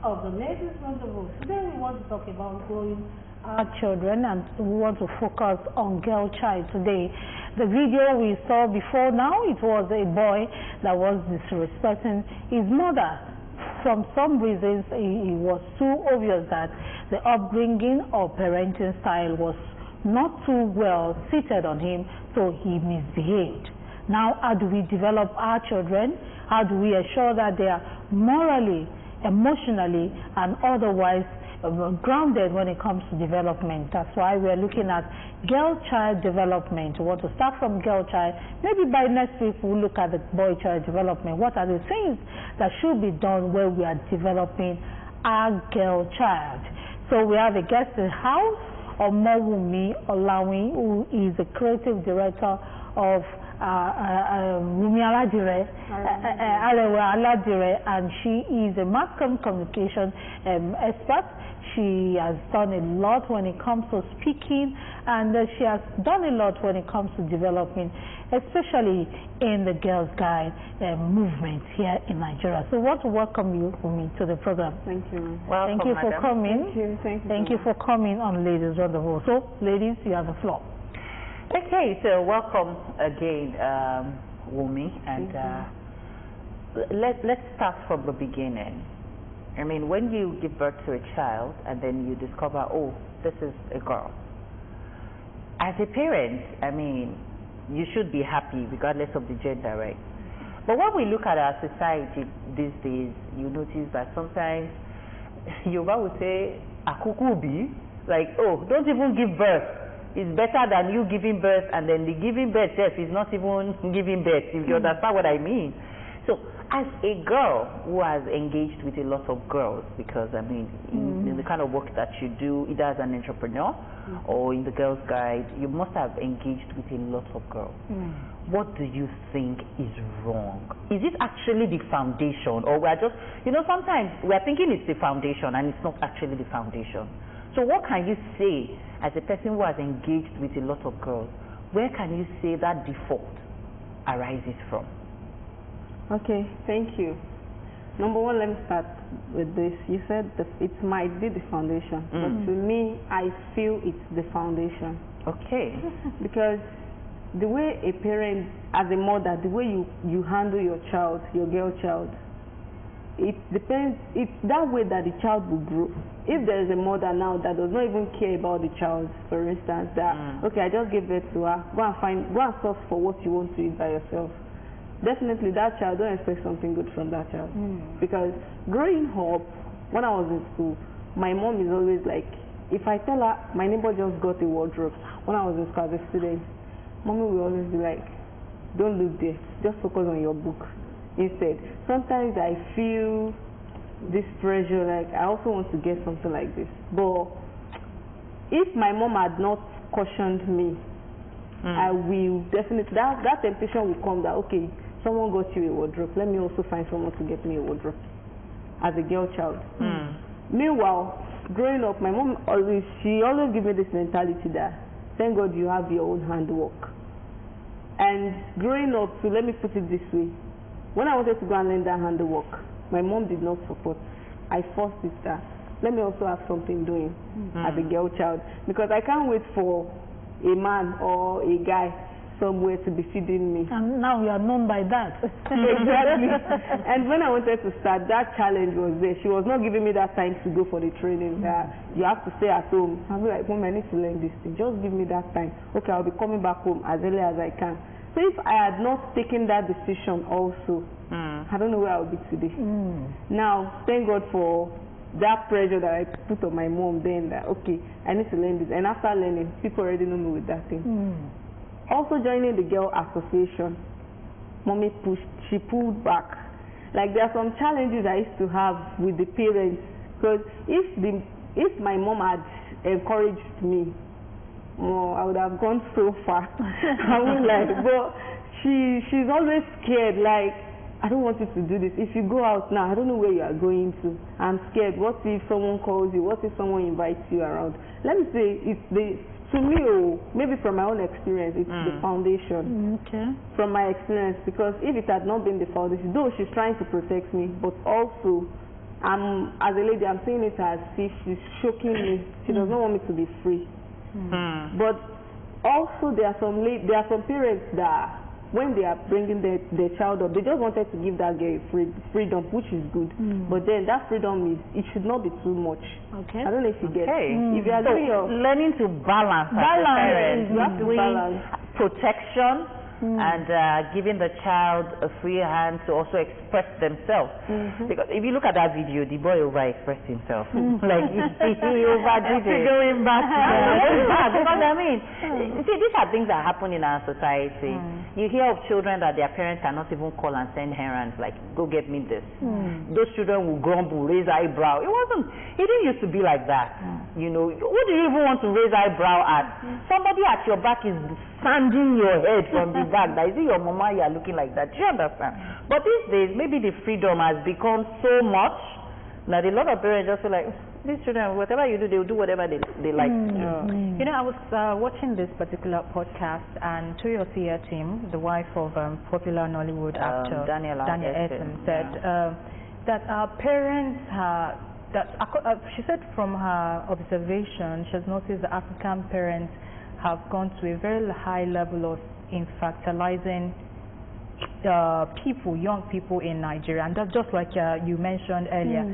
of the Ladies Rendezvous. Today we want to talk about growing our children, and we want to focus on girl child today. The video we saw before now, it was a boy that was disrespecting his mother. From some reasons, it was too obvious that the upbringing or parenting style was not too well seated on him, so he misbehaved. Now, how do we develop our children? How do we ensure that they are morally, emotionally, and otherwise grounded when it comes to development? That's why we're looking at girl-child development. We want to start from girl-child. Maybe by next week we'll look at the boy-child development. What are the things that should be done when we are developing our girl-child? So we have a guest in the house, Omowumi Olawi, who is the creative director of Wumi Aladire, and she is a mass communication expert. She has done a lot when it comes to speaking, and she has done a lot when it comes to developing, especially in the Girls Guide movement here in Nigeria. So I want to welcome you, Wumi, to the program. Thank you. Welcome, thank you for coming. Thank you for coming on Ladies Rendezvous. So, ladies, you have the floor. Okay, so welcome again, Wumi, and let's start from the beginning. I mean, when you give birth to a child and then you discover, oh, this is a girl. As a parent, I mean, you should be happy regardless of the gender, right? But when we look at our society these days, you notice that sometimes Yoruba would say, "Akukubi," like, oh, don't even give birth. It's better than you giving birth, and then the giving birth yes, is not even giving birth, if you understand what I mean. So, as a girl who has engaged with a lot of girls, because I mean, in the kind of work that you do, either as an entrepreneur or in the Girls Guide, you must have engaged with a lot of girls. What do you think is wrong? Is it actually the foundation, or we're just, you know, sometimes we're thinking it's the foundation and it's not actually the foundation. So what can you say as a person who has engaged with a lot of girls? Where can you say that default arises from? Okay, thank you. Number one, let me start with this. You said that it might be the foundation, but to me, I feel it's the foundation. Okay. Because the way a parent, as a mother, the way you handle your child, your girl child, it depends, it's that way that the child will grow. If there is a mother now that does not even care about the child, for instance, that, okay, I just gave birth to her, go and source for what you want to eat by yourself. Definitely that child, don't expect something good from that child. Because growing up, when I was in school, my mom is always like, if I tell her, my neighbor just got a wardrobe, when I was in school as a student, mommy will always be like, don't look there, just focus on your book. Instead, sometimes I feel this pressure, like I also want to get something like this. But if my mom had not cautioned me, I will definitely, that temptation will come that, okay, someone got you a wardrobe, let me also find someone to get me a wardrobe as a girl child. Meanwhile, growing up, my mom always gave me this mentality that, thank God you have your own handwork. And growing up, so let me put it this way, when I wanted to go and learn that handwork, my mom did not support. I forced it that, let me also have something doing as a girl child, because I can't wait for a man or a guy somewhere to be feeding me. And now you are known by that. Exactly. And when I wanted to start, that challenge was there. She was not giving me that time to go for the training. You have to stay at home. I'll be like, Mom, I need to learn this thing. Just give me that time. Okay, I'll be coming back home as early as I can. So if I had not taken that decision also, I don't know where I would be today. Now, thank God for that pressure that I put on my mom then, that, okay, I need to learn this. And after learning, people already know me with that thing. Also joining the girl association, mommy pushed, she pulled back. Like there are some challenges I used to have with the parents, because if my mom had encouraged me, I would have gone so far. I mean, like, but she's always scared, like, I don't want you to do this. If you go out now, I don't know where you are going to. I'm scared. What if someone calls you? What if someone invites you around? Let me say, to me, maybe from my own experience, it's the foundation. Okay. From my experience, because if it had not been the foundation, though she's trying to protect me, but also as a lady, I'm saying it as if she's choking me. She does not want me to be free. But also there are some parents that when they are bringing their child up, they just wanted to give that girl freedom, which is good. But then that freedom it should not be too much. Okay. I don't know if you get it. If you are So doing your learning to balance as a parent you have to between balance. protection and giving the child a free hand to also express themselves. Because if you look at that video, the boy over-expressed himself. Like he overdid it. Going back to that. Because I mean, see, these are things that happen in our society. You hear of children that their parents cannot even call and send errands, like, go get me this. Those children will grumble, raise eyebrow. It didn't used to be like that. You know, what do you even want to raise eyebrow at? Somebody at your back is sanding your head from the back. That is it your mama, you are looking like that. Do you understand? But these days, maybe the freedom has become so much that a lot of parents just feel like, these children, whatever you do, they'll do whatever they like. You know, I was watching this particular podcast, and Toyosia Tim, the wife of popular Nollywood actor Daniel Essen, said that our parents she said from her observation, she has noticed that African parents have gone to a very high level of infantilizing young people in Nigeria, and that's just like you mentioned earlier.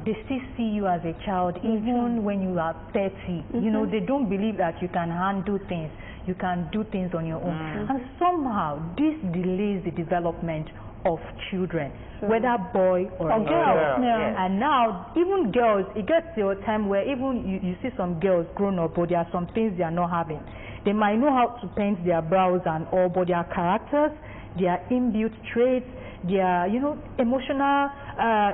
They still see you as a child even when you are 30. You know, they don't believe that you can handle things, you can do things on your own, and somehow this delays the development of children, whether boy or girl. And now even girls, it gets to a time where even you see some girls grown up, but there are some things they are not having. They might know how to paint their brows and all, but their characters, their inbuilt traits, their emotional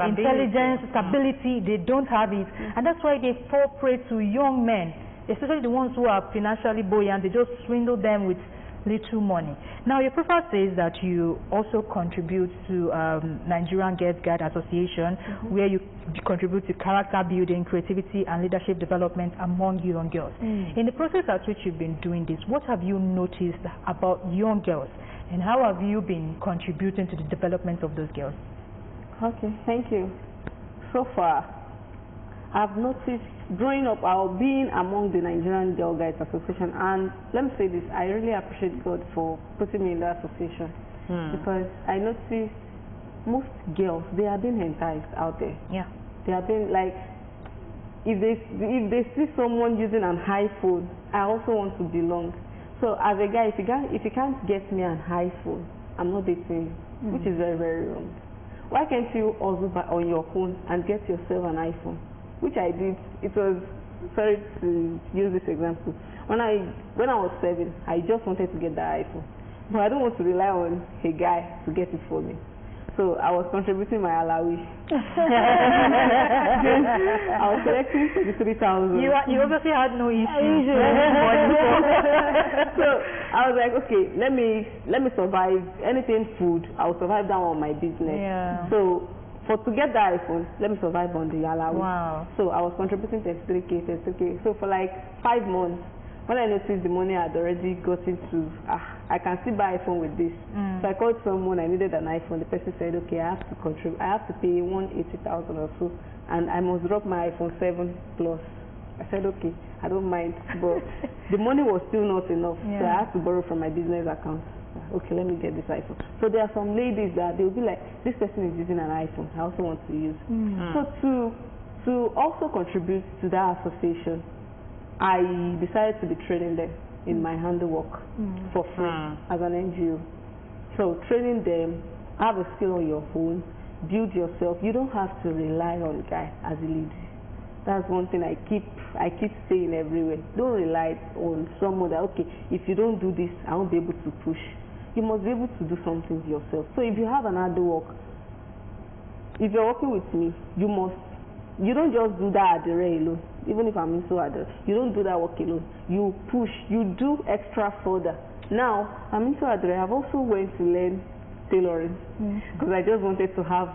intelligence, stability, they don't have it. And that's why they fall prey to young men, especially the ones who are financially buoyant. They just swindle them with little money. Now, your profile says that you also contribute to Nigerian Girls Guide Association, where you contribute to character building, creativity, and leadership development among young girls. In the process at which you've been doing this, what have you noticed about young girls, and how have you been contributing to the development of those girls? Okay, thank you. So far, I've noticed growing up, being among the Nigerian Girl Guides Association, and let me say this, I really appreciate God for putting me in that association, because I noticed most girls, they are being enticed out there. They are being like, if they see someone using an iPhone, I also want to belong. So as a guy, if you can't get me an iPhone, I'm not dating you, which is very, very wrong. Why can't you also buy on your phone and get yourself an iPhone? Which I did. It was, sorry to use this example, when I was 7, I just wanted to get the iPhone, but I don't want to rely on a guy to get it for me. So I was contributing my allowance. I was collecting the 3,000. You obviously had no issue. So I was like, okay, let me survive. Anything food, I will survive down on my business. So to get the iPhone, let me survive on the allowance. So I was contributing 33K. So for like 5 months, when I noticed the money I had already gotten to, I can still buy iPhone with this. So I called someone, I needed an iPhone. The person said, okay, I have to contribute. I have to pay 180,000 or so, and I must drop my iPhone 7 Plus. I said, okay, I don't mind, but the money was still not enough, so I had to borrow from my business account. Okay, let me get this iPhone. So there are some ladies that they'll be like, this person is using an iPhone, I also want to use. So to also contribute to that association, I decided to be training them in my handiwork for free as an NGO. So training them, have a skill on your own, build yourself. You don't have to rely on a guy as a lead. That's one thing I keep saying everywhere. Don't rely on someone that, okay, if you don't do this, I won't be able to push. You must be able to do something yourself. So if you have an hard work, if you're working with me, you don't just do that at the rail alone. Even if I'm into adult, you don't do that work alone. You push, you do extra further. Now, I'm into adult. I've also went to learn tailoring because I just wanted to have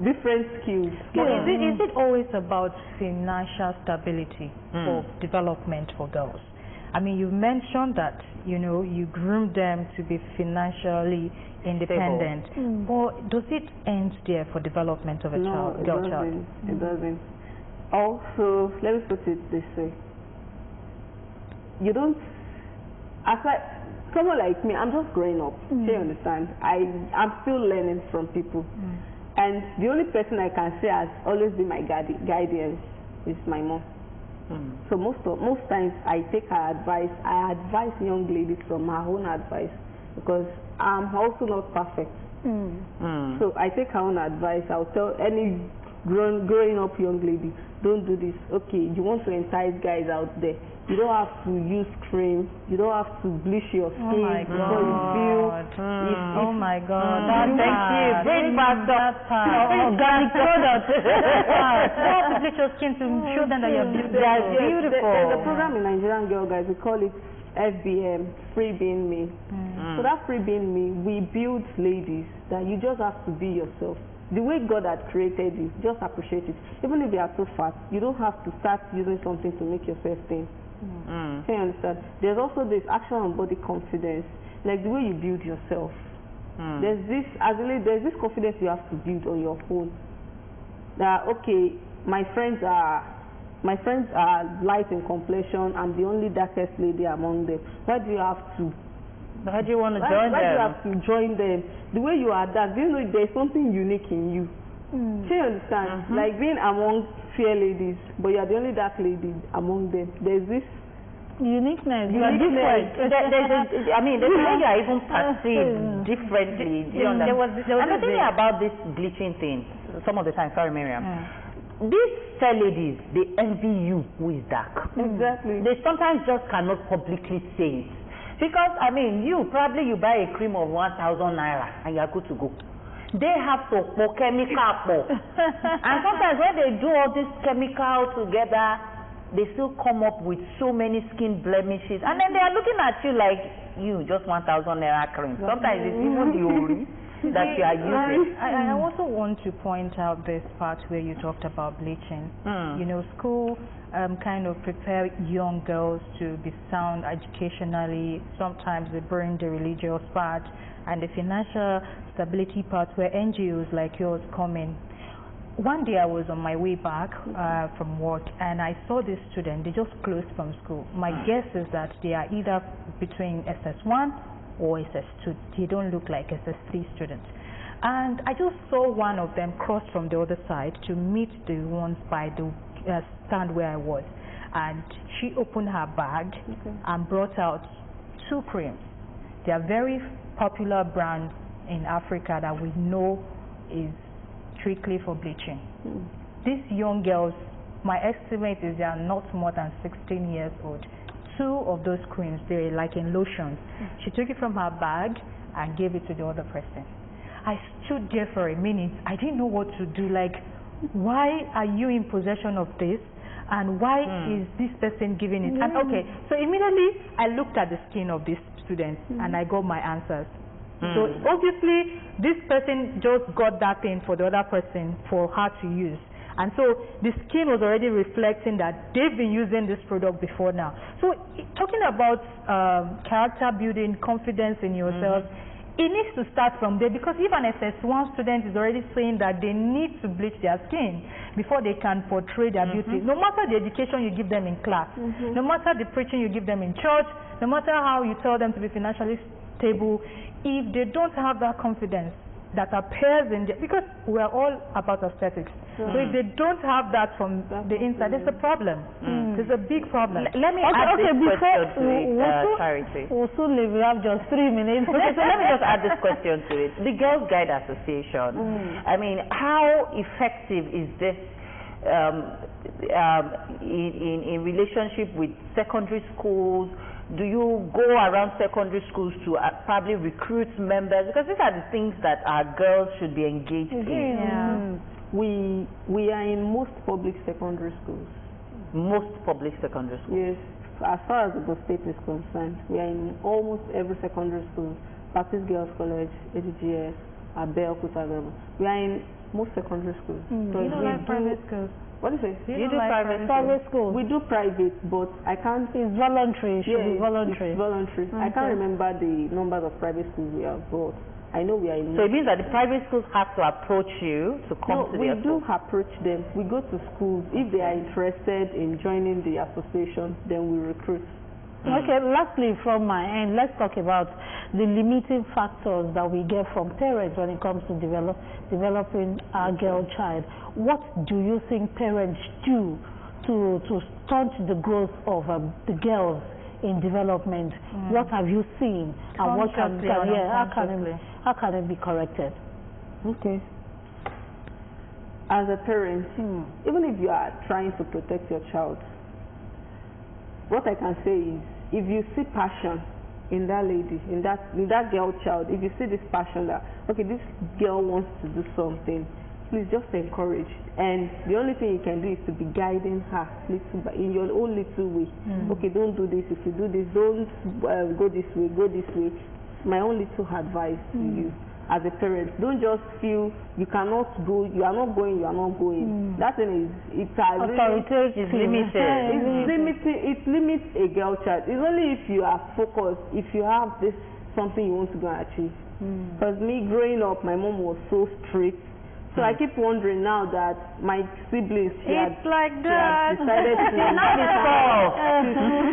different skills. But is it always about financial stability for development for girls? I mean, you mentioned that, you know, you groom them to be financially independent. But does it end there for development of a child, girl child? It doesn't. Also, let me put it this way. You don't, as like someone like me, I'm just growing up. Do you understand? I'm still learning from people. And the only person I can say has always been my guardian is my mom. So most times I take her advice. I advise young ladies from her own advice because I'm also not perfect. So I take her own advice. I'll tell any growing up young lady, don't do this. Okay, you want to entice guys out there. You don't have to use cream. You don't have to bleach your skin before you feel. Oh my God! Thank you. Bring back that organic product. You have to bleach your skin to show them that you're beautiful. That's beautiful. There's a program in Nigerian Girl Guys. We call it FBM, Free Being Me. So that Free Being Me, we build ladies that you just have to be yourself. The way God had created you, just appreciate it. Even if you are too fat, you don't have to start using something to make yourself thin. Can you understand? There's also this action on body confidence, like the way you build yourself. There's this confidence you have to build on your own. That okay, my friends are light in complexion. I'm the only darkest lady among them. Why do you have to? Why do you want to join them? Why do you have to join them? The way you are dark, do you know there's something unique in you? Do you understand? Like being among fair ladies, but you are the only dark lady among them. There's this uniqueness. You are different. I mean, the way you are even perceived differently. Do you understand? I'm thinking about this bleaching thing. Some of the time, sorry, Miriam. These fair ladies, they envy you who is dark. Exactly. They sometimes just cannot publicly say it. Because, I mean, you buy a cream of 1,000 naira and you are good to go. They have to put chemical. And sometimes when they do all this chemical together, they still come up with so many skin blemishes. And then they are looking at you like, you, just 1,000 naira cream. Sometimes it's even the ori that you are using. I also want to point out this part where you talked about bleaching. You know, school kind of prepare young girls to be sound educationally. Sometimes they bring the religious part and the financial stability part where NGOs like yours come in. One day I was on my way back from work and I saw this student. They just closed from school. My guess is that they are either between SS1 or SS2. They don't look like SS3 students. And I just saw one of them cross from the other side to meet the ones by the stand where I was. And she opened her bag and brought out 2 creams. They are very popular brands in Africa that we know is strictly for bleaching. These young girls, my estimate is they are not more than 16 years old. 2 of those creams, they're like in lotions. She took it from her bag and gave it to the other person. I stood there for a minute. I didn't know what to do. Like, why are you in possession of this? And why is this person giving it? And okay, so immediately I looked at the skin of this student and I got my answers. So obviously this person just got that thing for the other person for her to use. And so the skin was already reflecting that they've been using this product before now. So talking about character building, confidence in yourself, it needs to start from there, because if an SS1 student is already saying that they need to bleach their skin before they can portray their beauty, no matter the education you give them in class, no matter the preaching you give them in church, no matter how you tell them to be financially stable, if they don't have that confidence that appears in their, because we are all about aesthetics, so if they don't have that from the inside, there's a problem. There's a big problem. Let me add this question to it, Charity. We'll soon leave. We have just 3 minutes. Okay, so let me just add this question to it. The Girls Guide Association, I mean, how effective is this in relationship with secondary schools? Do you go around secondary schools to probably recruit members? Because these are the things that our girls should be engaged in. We are in most public secondary schools. Most public secondary schools? Yes. As far as the state is concerned, we are in almost every secondary school. Baptist Girls College, ADGS, Abeokuta. We are in most secondary schools. You don't like private schools? What do you say? You do private schools? We do private, but I can't. It's voluntary. It should be voluntary. It's voluntary. Okay. I can't remember the numbers of private schools we have, but I know we are in. So it means that the private schools have to approach you to come to their school? We do approach them. We go to schools. If they are interested in joining the association, then we recruit. Okay, lastly from my end, let's talk about the limiting factors that we get from parents when it comes to developing our girl child. What do you think parents do to stunt the growth of the girls in development? What have you seen, and what how can it be corrected? Okay. As a parent, even if you are trying to protect your child, what I can say is, if you see passion in that lady, in that girl child, if you see this passion that, okay, this girl wants to do something, please just encourage. And the only thing you can do is to be guiding her in your own little way. Okay, don't do this. If you do this, don't go this way, go this way. My own little advice to you as a parent, don't just feel you cannot go, you are not going, you are not going. That thing is, it limits a girl child. It's only if you are focused, if you have this something you want to go and achieve. Because me growing up, my mom was so strict. So I keep wondering now that my siblings, she had decided to not be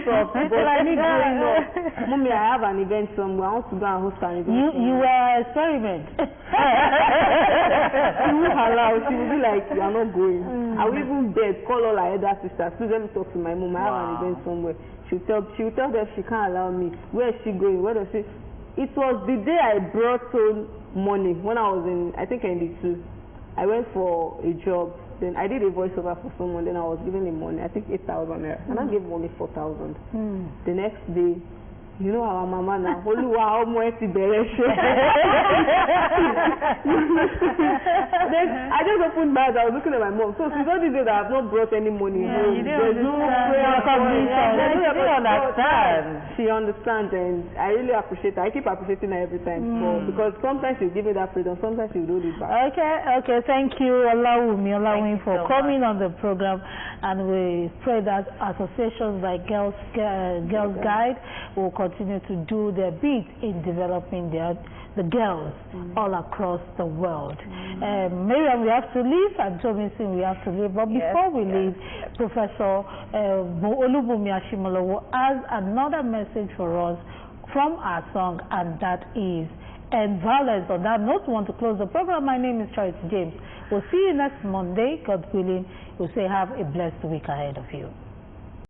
soft. But like me growing up, Mommy, I have an event somewhere. I want to go and host an event. You were an experiment. She won't allow. She will be like, you are not going. I will even beg, call all her elder sisters. Please let me talk to my mom. I have an event somewhere. She will tell them she can't allow me. Where is she going? Where does she? It was the day I brought home money when I was in, I think, ND2. I went for a job, then I did a voiceover for someone, then I was given the money, I think 8,000 naira, and I gave money 4,000. The next day, you know our mama now, then I just opened my eyes, I was looking at my mom. So since all these days I have not brought any money home. There's no understand. She understands, and I really appreciate her. I keep appreciating her every time. Because sometimes you give me that freedom, sometimes you do this back. Okay, thank you, Olawumi, for coming on the program, and we pray that associations like Girls Guide will continue to do their bit in developing the girls all across the world. Miriam, we have to leave, and Tomisin, we have to leave. But before we leave, Professor Olubunmi Ashimolowo has another message for us from our song, and that is End Violence. On that note, we want to close the program. My name is Charity James. We'll see you next Monday, God willing. We'll say have a blessed week ahead of you.